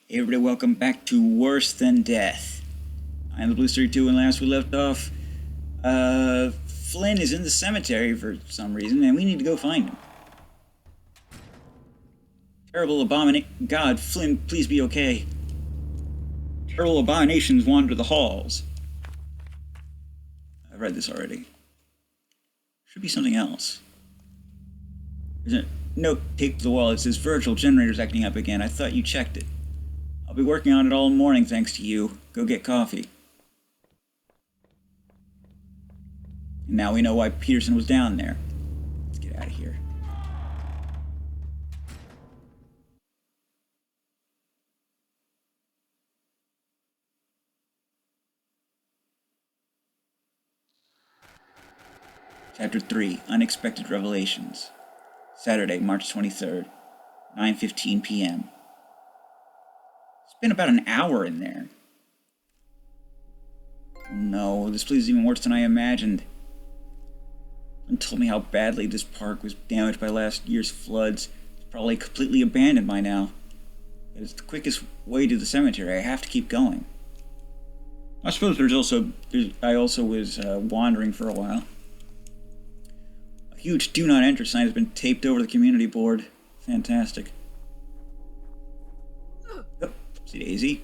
Hey everybody, welcome back to Worse Than Death. I'm the Blue32, and last we left off, Flynn is in the cemetery for some reason, and we need to go find him. Terrible abomination. God, Flynn, please be okay. Terrible abominations wander the halls. I've read this already. Should be something else. There's a note taped to the wall. It says, Virgil, generator's acting up again. I thought you checked it. I'll be working on it all morning thanks to you. Go get coffee. And now we know why Peterson was down there. Let's get out of here. Chapter 3, Unexpected Revelations. Saturday, March 23rd, 9:15 p.m. It's been about an hour in there. Oh no, this place is even worse than I imagined. Someone told me how badly this park was damaged by last year's floods. It's probably completely abandoned by now. It's the quickest way to the cemetery. I have to keep going. I suppose I also was wandering for a while. A huge do not enter sign has been taped over the community board. Fantastic. Oh, oopsie daisy.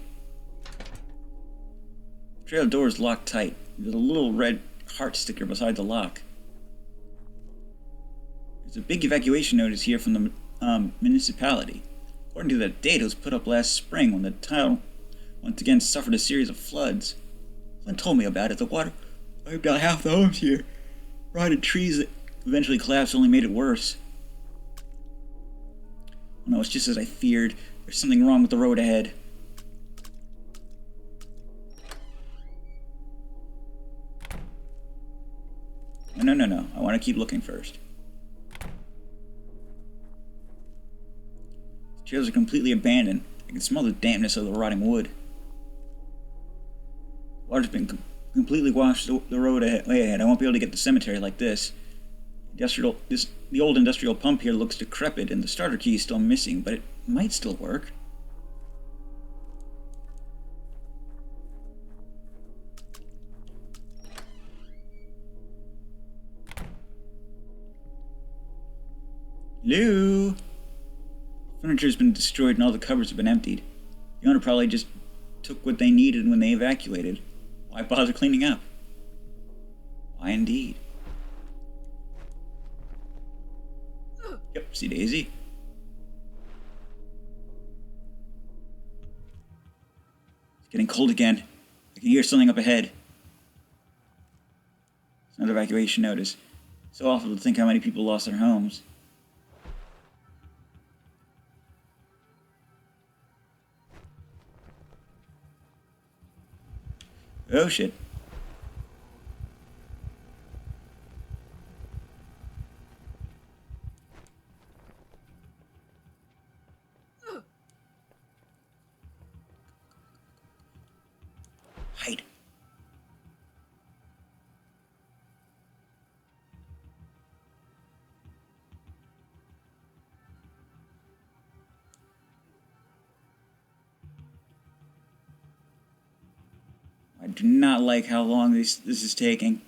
The trail door is locked tight. There's a little red heart sticker beside the lock. There's a big evacuation notice here from the municipality. According to the date, it was put up last spring when the town once again suffered a series of floods. Flynn told me about it. The water wiped out half the homes here. Rotted trees that eventually collapsed only made it worse. Oh no, it's just as I feared. There's something wrong with the road ahead. No. I want to keep looking first. The trails are completely abandoned. I can smell the dampness of the rotting wood. Water's been completely washed the road way ahead. I won't be able to get to the cemetery like this. The old industrial pump here looks decrepit, and the starter key is still missing, but it might still work. Hello? Furniture's been destroyed and all the cupboards have been emptied. The owner probably just took what they needed when they evacuated. Why bother cleaning up? Why indeed? Yep, see Daisy. It's getting cold again. I can hear something up ahead. It's another evacuation notice. So awful to think how many people lost their homes. Oh shit. Hide. I do not like how long this is taking.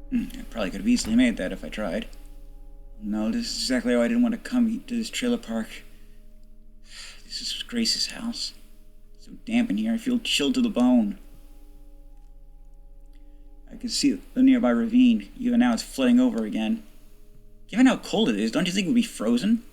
I probably could have easily made that if I tried. No, this is exactly why I didn't want to come to this trailer park. This is Grace's house. It's so damp in here, I feel chilled to the bone. I can see the nearby ravine. Even now it's flooding over again. Given how cold it is, don't you think it would be frozen?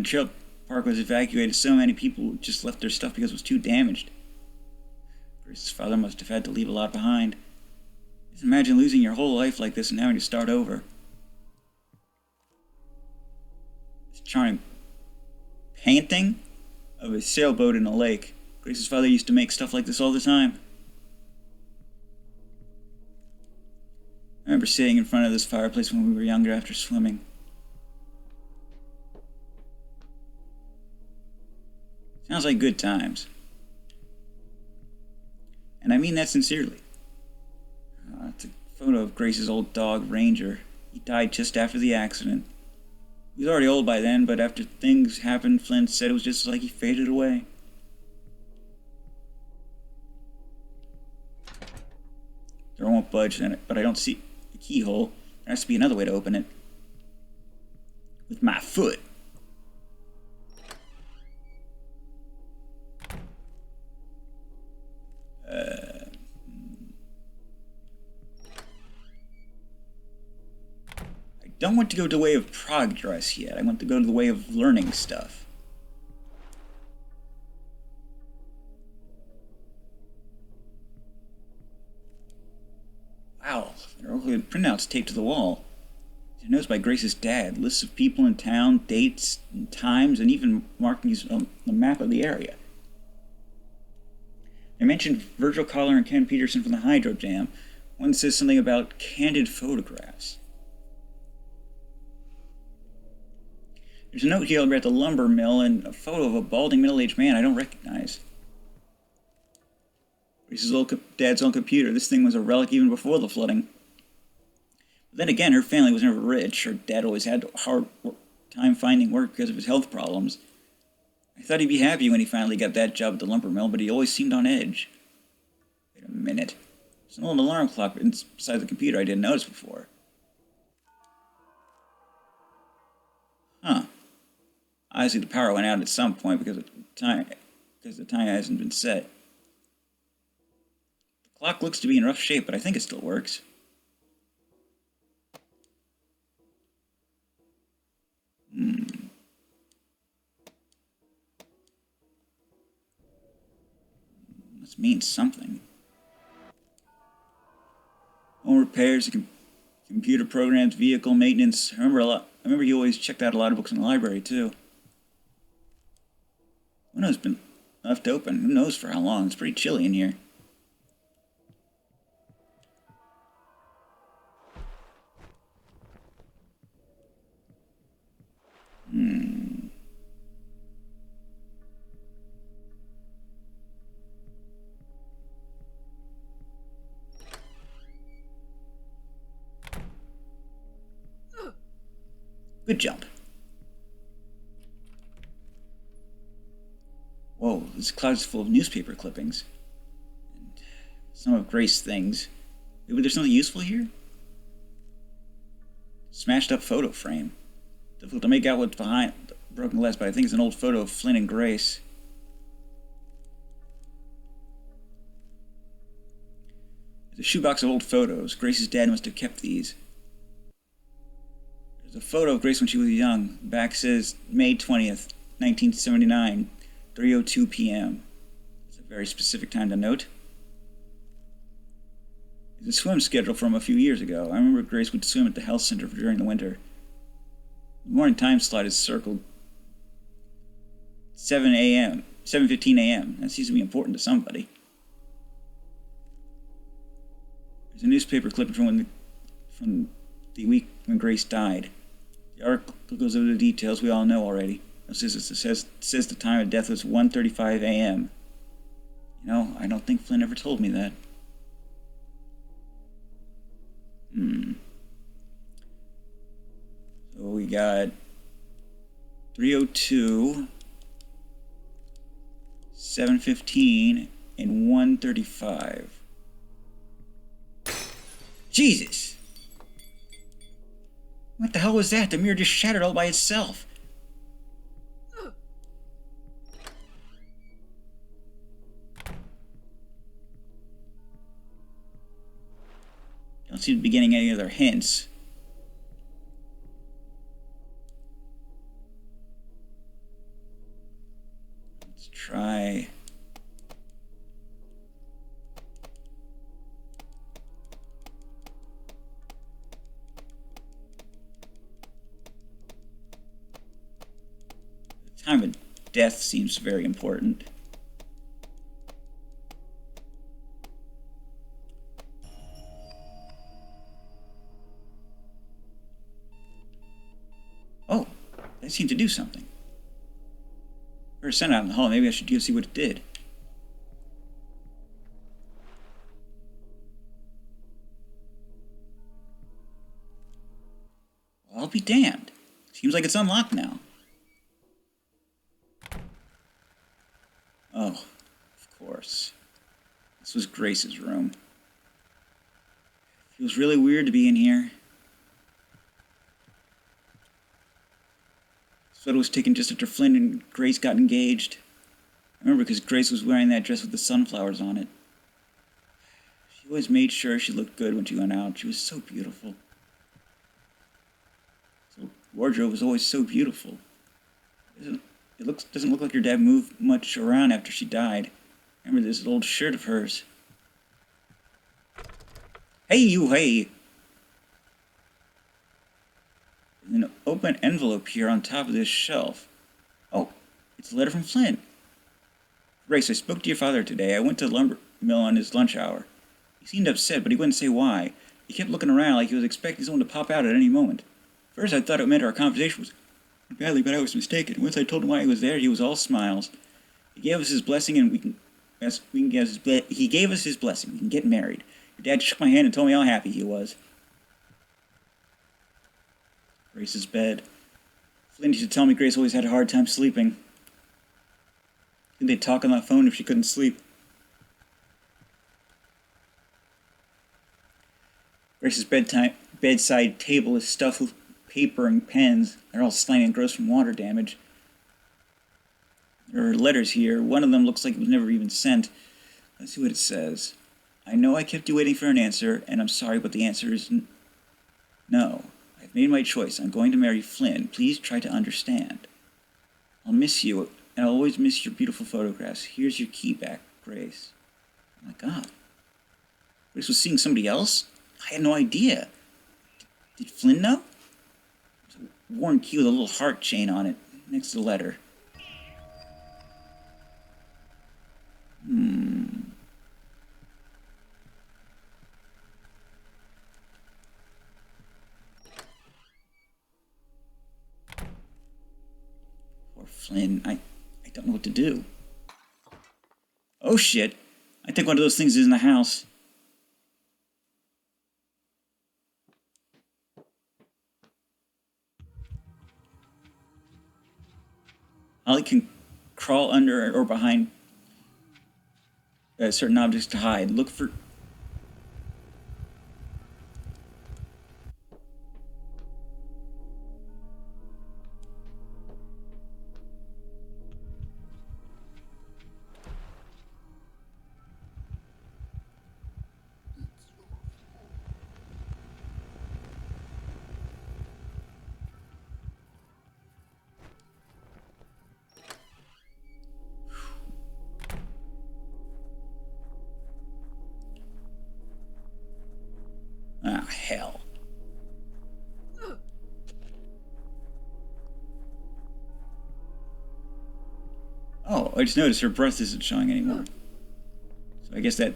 When the trail park was evacuated, so many people just left their stuff because it was too damaged. Grace's father must have had to leave a lot behind. Just imagine losing your whole life like this and having to start over. This charming painting of a sailboat in a lake. Grace's father used to make stuff like this all the time. I remember sitting in front of this fireplace when we were younger after swimming. Sounds like good times. And I mean that sincerely. It's a photo of Grace's old dog, Ranger. He died just after the accident. He was already old by then, but after things happened, Flynn said it was just like he faded away. Door won't budge, but I don't see the keyhole. There has to be another way to open it. With my foot. I don't want to go the way of progress yet. I want to go to the way of learning stuff. Wow, there are all the printouts taped to the wall. They're notes by Grace's dad, lists of people in town, dates, and times, and even markings on the map of the area. They mentioned Virgil Collar and Ken Peterson from the Hydro Dam. One says something about candid photographs. There's a note here about the lumber mill and a photo of a balding middle-aged man I don't recognize. Grace's dad's old computer. This thing was a relic even before the flooding. But then again, her family was never rich. Her dad always had a hard time finding work because of his health problems. I thought he'd be happy when he finally got that job at the lumber mill, but he always seemed on edge. Wait a minute. There's an old alarm clock inside the computer I didn't notice before. Huh. Obviously the power went out at some point because the time hasn't been set. The clock looks to be in rough shape, but I think it still works. Must mean something. Home repairs, computer programs, vehicle maintenance. I remember you always checked out a lot of books in the library too. Window's been left open. Who knows for how long? It's pretty chilly in here. Good jump. Whoa, this cloud's full of newspaper clippings. And some of Grace's things. Maybe there's something useful here? Smashed up photo frame. Difficult to make out what's behind the broken glass, but I think it's an old photo of Flynn and Grace. There's a shoebox of old photos. Grace's dad must have kept these. There's a photo of Grace when she was young. The back says May 20th, 1979, 3:02 p.m. It's a very specific time to note. There's a swim schedule from a few years ago. I remember Grace would swim at the health center during the winter. The morning time slot is circled 7:15 a.m. That seems to be important to somebody. There's a newspaper clipping from the week when Grace died. The article goes over the details we all know already. It says the time of death was 1:35 a.m. You know, I don't think Flynn ever told me that. So we got 3:02, 7:15, and 1:35. Jesus! What the hell was that? The mirror just shattered all by itself. Don't seem to be getting any other hints. Time of death seems very important. Oh, that seemed to do something. First sent out in the hall, maybe I should go see what it did. Well, I'll be damned. Seems like it's unlocked now. Oh, of course. This was Grace's room. Feels really weird to be in here. This photo was taken just after Flynn and Grace got engaged. I remember because Grace was wearing that dress with the sunflowers on it. She always made sure she looked good when she went out. She was so beautiful. Her wardrobe was always so beautiful. Doesn't look like your dad moved much around after she died. I remember this old shirt of hers. Hey, you, hey! There's an open envelope here on top of this shelf. Oh, it's a letter from Flynn. Grace, I spoke to your father today. I went to the lumber mill on his lunch hour. He seemed upset, but he wouldn't say why. He kept looking around like he was expecting someone to pop out at any moment. First, I thought it meant our conversation was badly, but I was mistaken. Once I told him why he was there, he was all smiles. He gave us his blessing, and he gave us his blessing. We can get married. Your dad shook my hand and told me how happy he was. Grace's bed. Flynn used to tell me Grace always had a hard time sleeping. Could they talk on the phone if she couldn't sleep? Grace's bedside table is stuffed with paper and pens. They're all slimy and gross from water damage. There are letters here. One of them looks like it was never even sent. Let's see what it says. I know I kept you waiting for an answer, and I'm sorry, but the answer is no. I've made my choice. I'm going to marry Flynn. Please try to understand. I'll miss you, and I'll always miss your beautiful photographs. Here's your key back, Grace. Oh my God. Grace was seeing somebody else? I had no idea. Did Flynn know? There's a worn key with a little heart chain on it, next to the letter. Poor Flynn. I don't know what to do. Oh shit. I think one of those things is in the house. Ollie can crawl under or behind certain objects to hide. Look for... Ah, hell. Oh, I just noticed her breath isn't showing anymore. So I guess that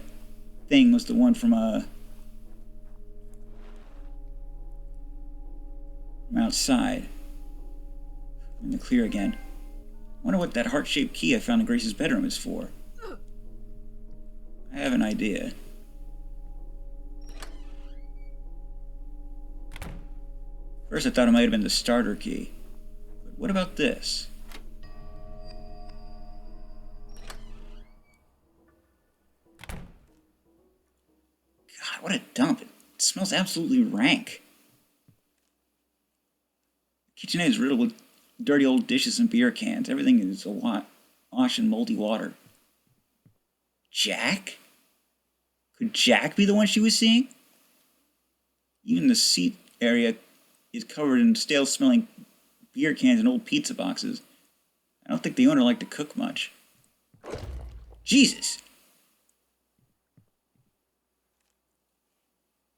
thing was the one from outside. In the clear again. I wonder what that heart-shaped key I found in Grace's bedroom is for. I have an idea. First I thought it might have been the starter key. But what about this? God, what a dump. It smells absolutely rank. The kitchenette is riddled with dirty old dishes and beer cans. Everything is awash in moldy water. Jack? Could Jack be the one she was seeing? Even the seat area is covered in stale-smelling beer cans and old pizza boxes. I don't think the owner liked to cook much. Jesus!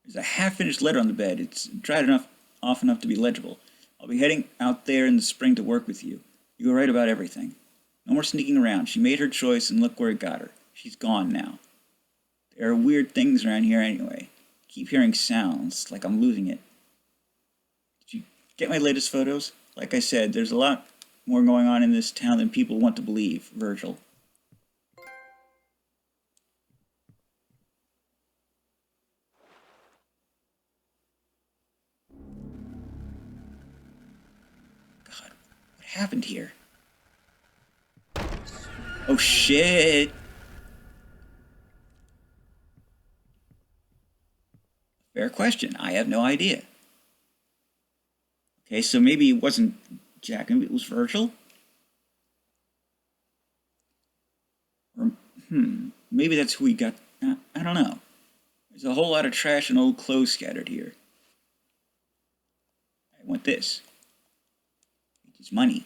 There's a half-finished letter on the bed. It's dried off enough to be legible. I'll be heading out there in the spring to work with you. You were right about everything. No more sneaking around. She made her choice, and look where it got her. She's gone now. There are weird things around here anyway. Keep hearing sounds, like I'm losing it. Did you get my latest photos? Like I said, there's a lot more going on in this town than people want to believe, Virgil. God, what happened here? Oh shit! Fair question. I have no idea. Okay, so maybe it wasn't Jack, maybe it was Virgil? Or, maybe that's who we got. I don't know. There's a whole lot of trash and old clothes scattered here. I want this. It's money.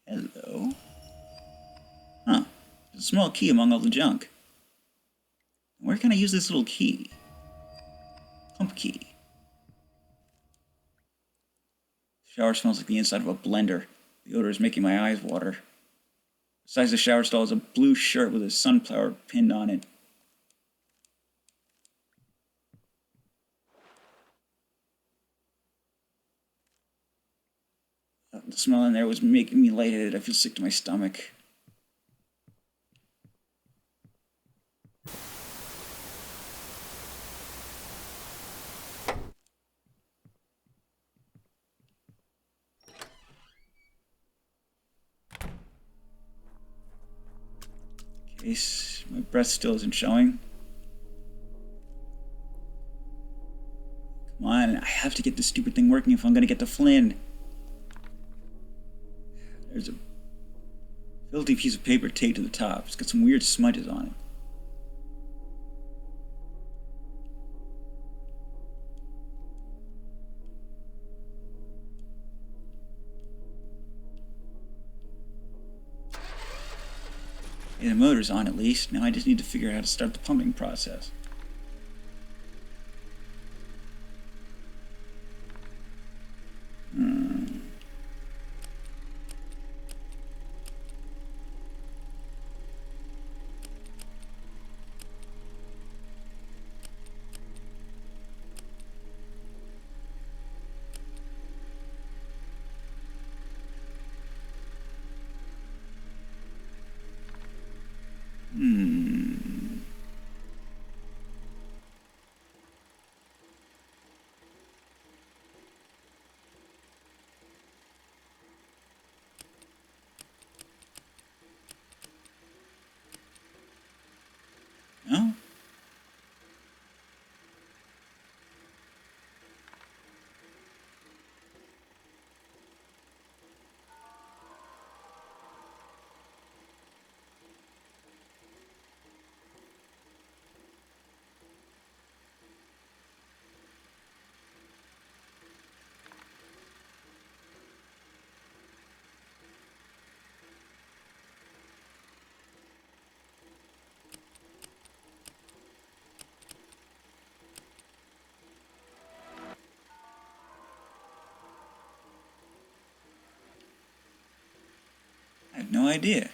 Hello. Huh. There's a small key among all the junk. Where can I use this little key? Pump key. The shower smells like the inside of a blender. The odor is making my eyes water. Besides the shower stall is a blue shirt with a sunflower pinned on it. The smell in there was making me lightheaded. I feel sick to my stomach. Case my breath still isn't showing. Come on, I have to get this stupid thing working if I'm gonna get to Flynn. There's a filthy piece of paper taped to the top. It's got some weird smudges on it. Hey, the motor's on at least. Now I just need to figure out how to start the pumping process. No? I have no idea.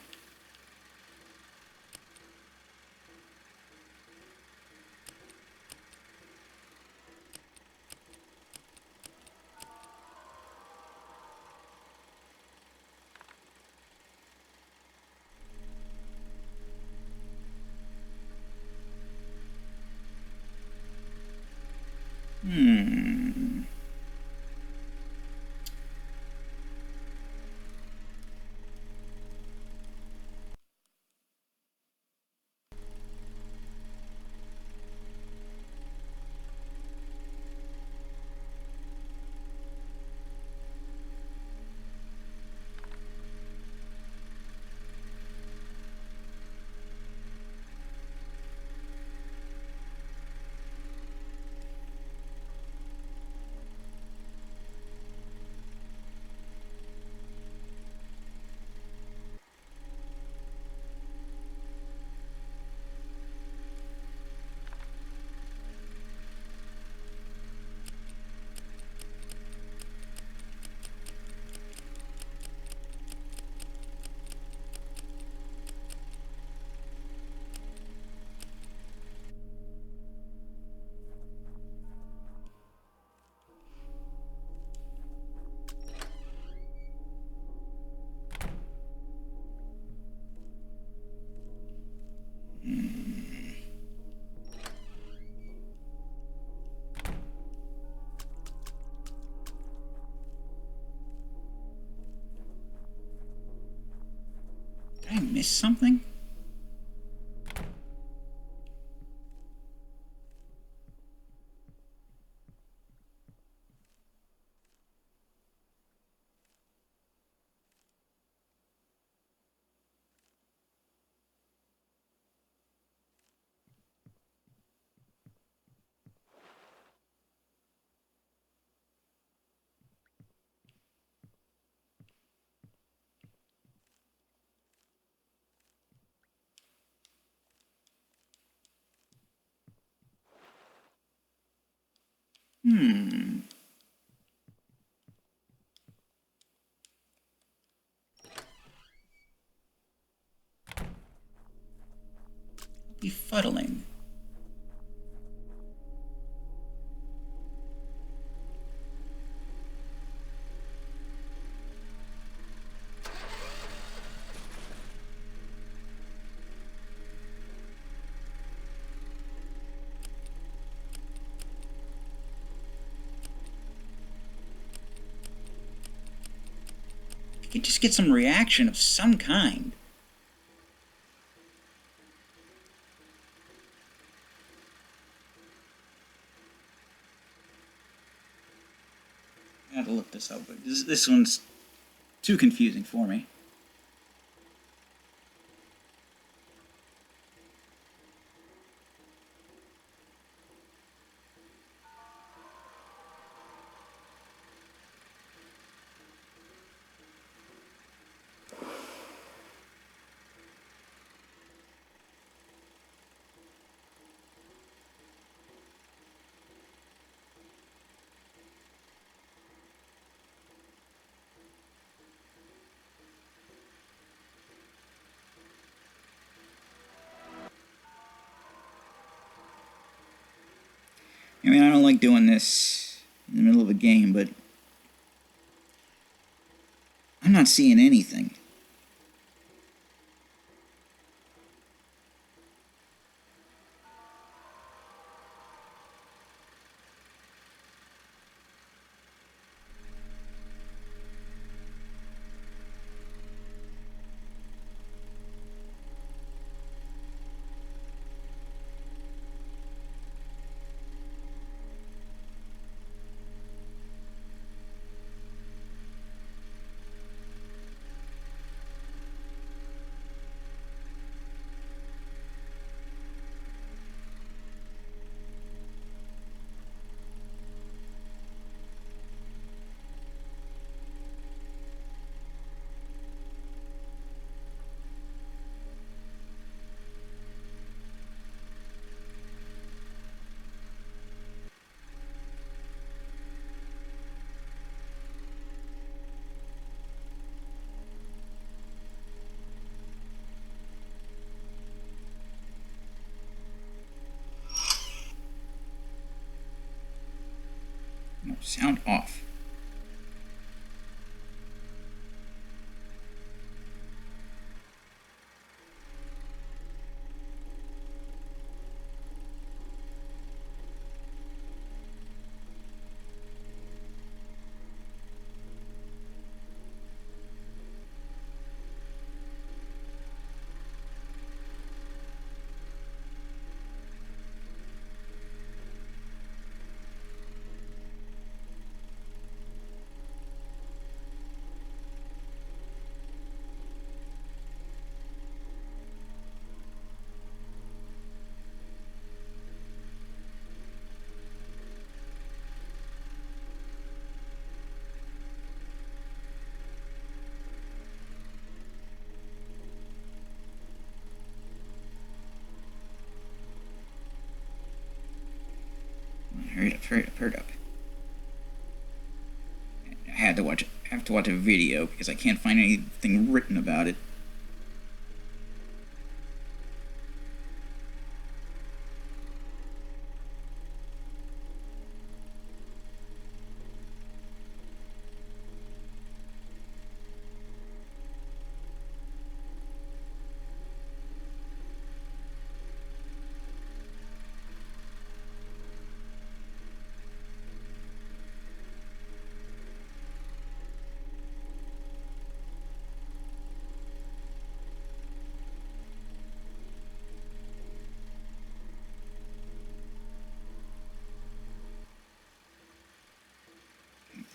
Hmm. miss something? Befuddling. I could just get some reaction of some kind. I gotta look this up, but this one's too confusing for me. I mean, I don't like doing this in the middle of a game, but I'm not seeing anything. No, sound off. Hurry up. I have to watch a video because I can't find anything written about it.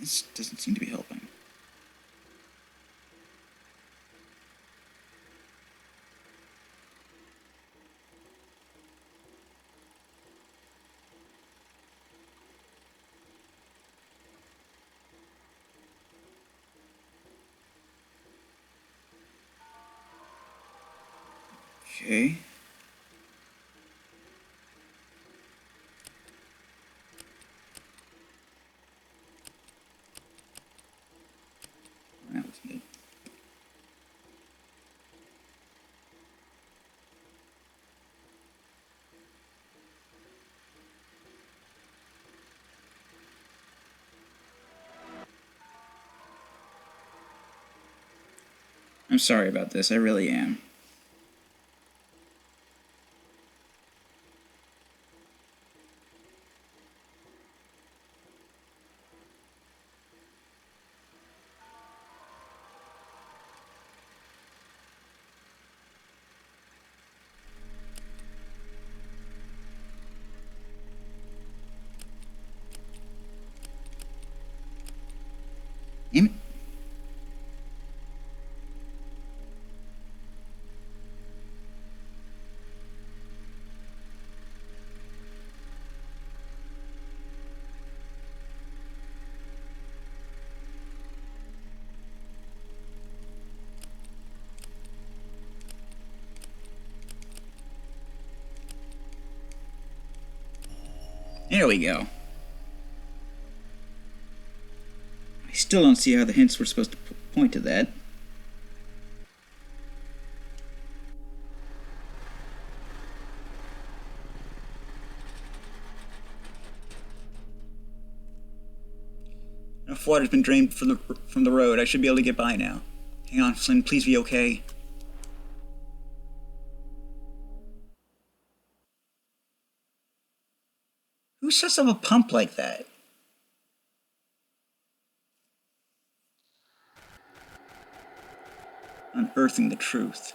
This doesn't seem to be helping. Okay. That was good. I'm sorry about this, I really am. Damn it. There we go. I still don't see how the hints were supposed to point to that. Enough water's been drained from the road. I should be able to get by now. Hang on, Flynn, please be okay. Who sets up a pump like that? Unearthing the Truth.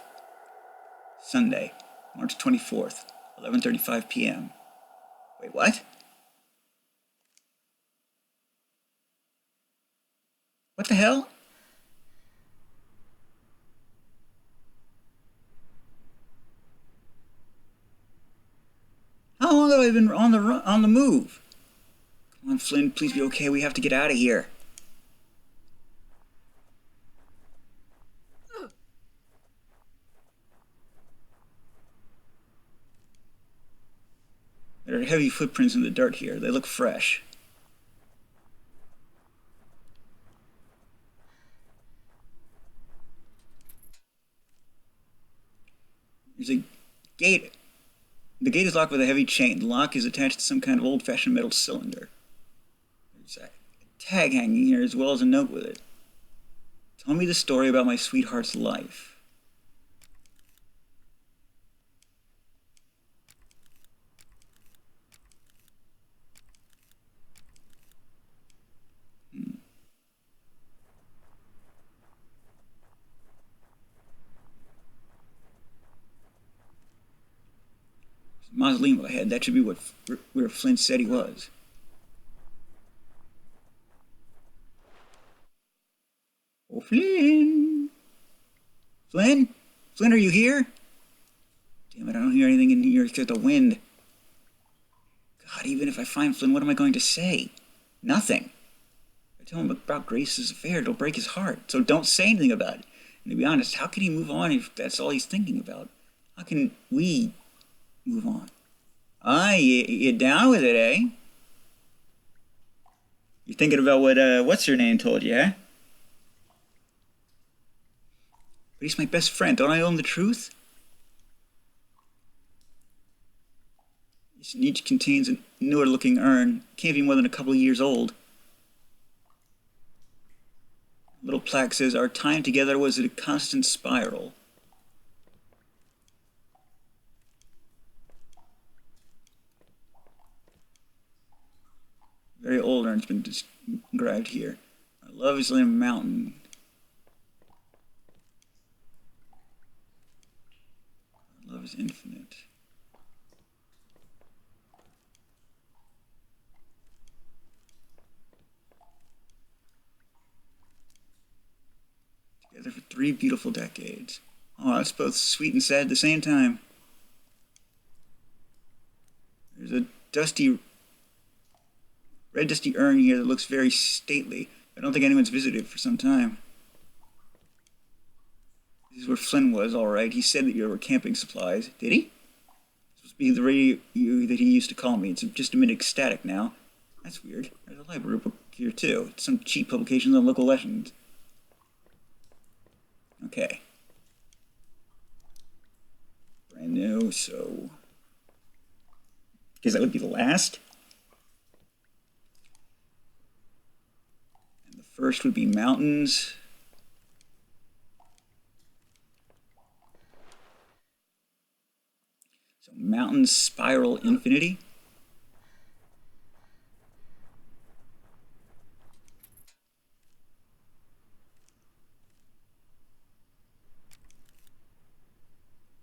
Sunday, March 24th, 11:35 p.m. Wait, what? What the hell? How long have I been on the move? Come on, Flynn, please be okay. We have to get out of here. There are heavy footprints in the dirt here. They look fresh. There's a gate. The gate is locked with a heavy chain. The lock is attached to some kind of old-fashioned metal cylinder. There's a tag hanging here as well as a note with it. Tell me the story about my sweetheart's life. Mausoleum ahead. That should be where Flint said he was. Oh, Flynn! Flynn? Flynn, are you here? Damn it, I don't hear anything in here except the wind. God, even if I find Flynn, what am I going to say? Nothing. If I tell him about Grace's affair, it'll break his heart. So don't say anything about it. And to be honest, how can he move on if that's all he's thinking about? How can we move on? Ah, you down with it, eh? You're thinking about what, what's her name told you, eh? But he's my best friend. Don't I owe him the truth? This niche contains a newer-looking urn. Can't be more than a couple of years old. Little plaque says, "Our time together was a constant spiral." Very old urn's been described here. Our love is like a mountain. Our love is infinite. 3 beautiful decades. Oh, it's both sweet and sad at the same time. There's a red dusty urn here that looks very stately. I don't think anyone's visited for some time. This is where Flynn was, alright. He said that you were camping supplies. Did he? This must be the radio that he used to call me. It's just a bit ecstatic now. That's weird. There's a library book here, too. It's some cheap publications on local legends. Okay. Brand new, so... Because that would be the last. And the first would be mountains. So mountains spiral infinity.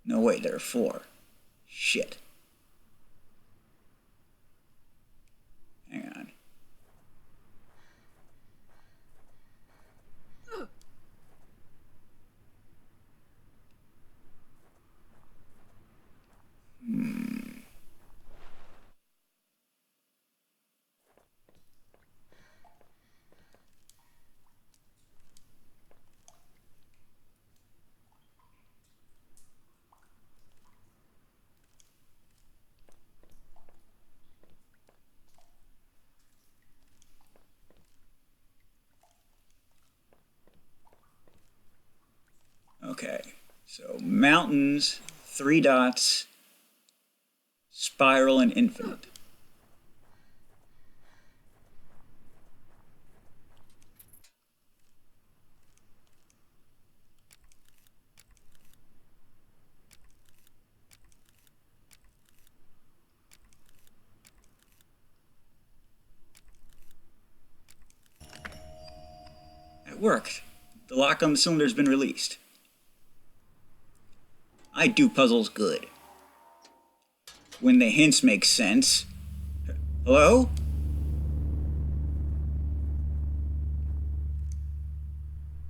No, wait, there are 4. Shit. Hang on. Okay, so mountains, 3 dots, spiral, and infinite. It worked. The lock on the cylinder has been released. I do puzzles good. When the hints make sense. Hello?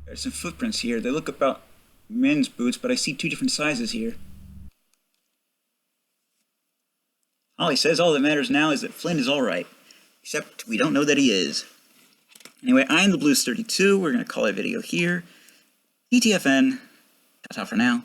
There's some footprints here. They look about men's boots, but I see 2 different sizes here. Holly says all that matters now is that Flynn is alright. Except we don't know that he is. Anyway, I'm the Blues 32. We're going to call it a video here. ETFN. Ta-ta for now.